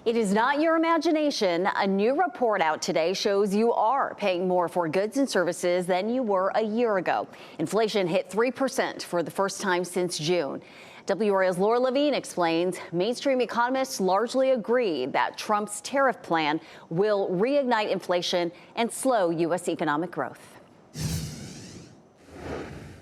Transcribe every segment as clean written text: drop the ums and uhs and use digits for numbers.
It is not your imagination. A new report out today shows you are paying more for goods and services than you were a year ago. Inflation hit 3% for the first time since June. WRAL's Laura Levine explains mainstream economists largely agree that Trump's tariff plan will reignite inflation and slow U.S. economic growth.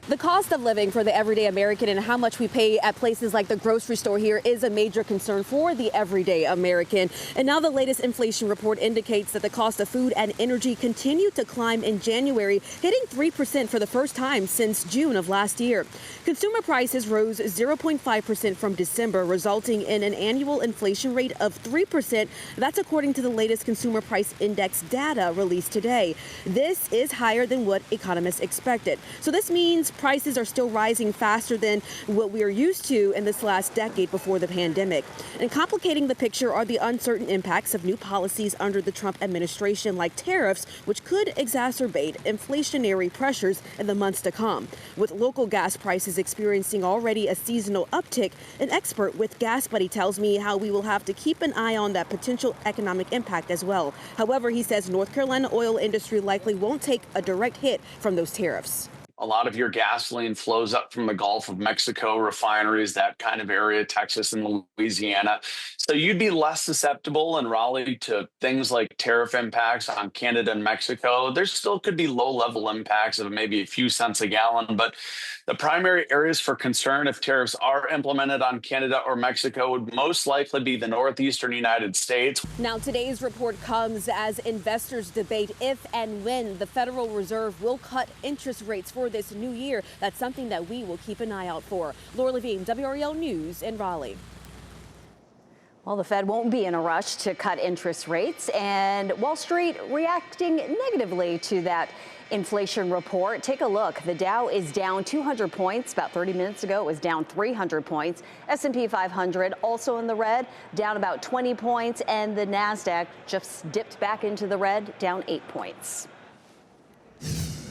The cost of living for the everyday American and how much we pay at places like the grocery store here is a major concern for the everyday American. And now the latest inflation report indicates that the cost of food and energy continued to climb in January, hitting 3% for the first time since June of last year. Consumer prices rose 0.5% from December, resulting in an annual inflation rate of 3%. That's according to the latest Consumer Price Index data released today. This is higher than what economists expected. So this means prices are still rising faster than what we are used to in this last decade before the pandemic. And complicating the picture are the uncertain impacts of new policies under the Trump administration, like tariffs, which could exacerbate inflationary pressures in the months to come. With local gas prices experiencing already a seasonal uptick, an expert with Gas Buddy tells me how we will have to keep an eye on that potential economic impact as well. However, he says North Carolina oil industry likely won't take a direct hit from those tariffs. A lot of your gasoline flows up from the Gulf of Mexico refineries, that kind of area, Texas and Louisiana. So you'd be less susceptible in Raleigh to things like tariff impacts on Canada and Mexico. There still could be low-level impacts of maybe a few cents a gallon, but the primary areas for concern if tariffs are implemented on Canada or Mexico would most likely be the northeastern United States. Now, today's report comes as investors debate if and when the Federal Reserve will cut interest rates for this new year. That's something that we will keep an eye out for. Laura Levine, WRAL News in Raleigh. Well, the Fed won't be in a rush to cut interest rates, and Wall Street reacting negatively to that inflation report. Take a look. The Dow is down 200 points. About 30 minutes ago, it was down 300 points. S&P 500 also in the red, down about 20 points, and the NASDAQ just dipped back into the red, down 8 points.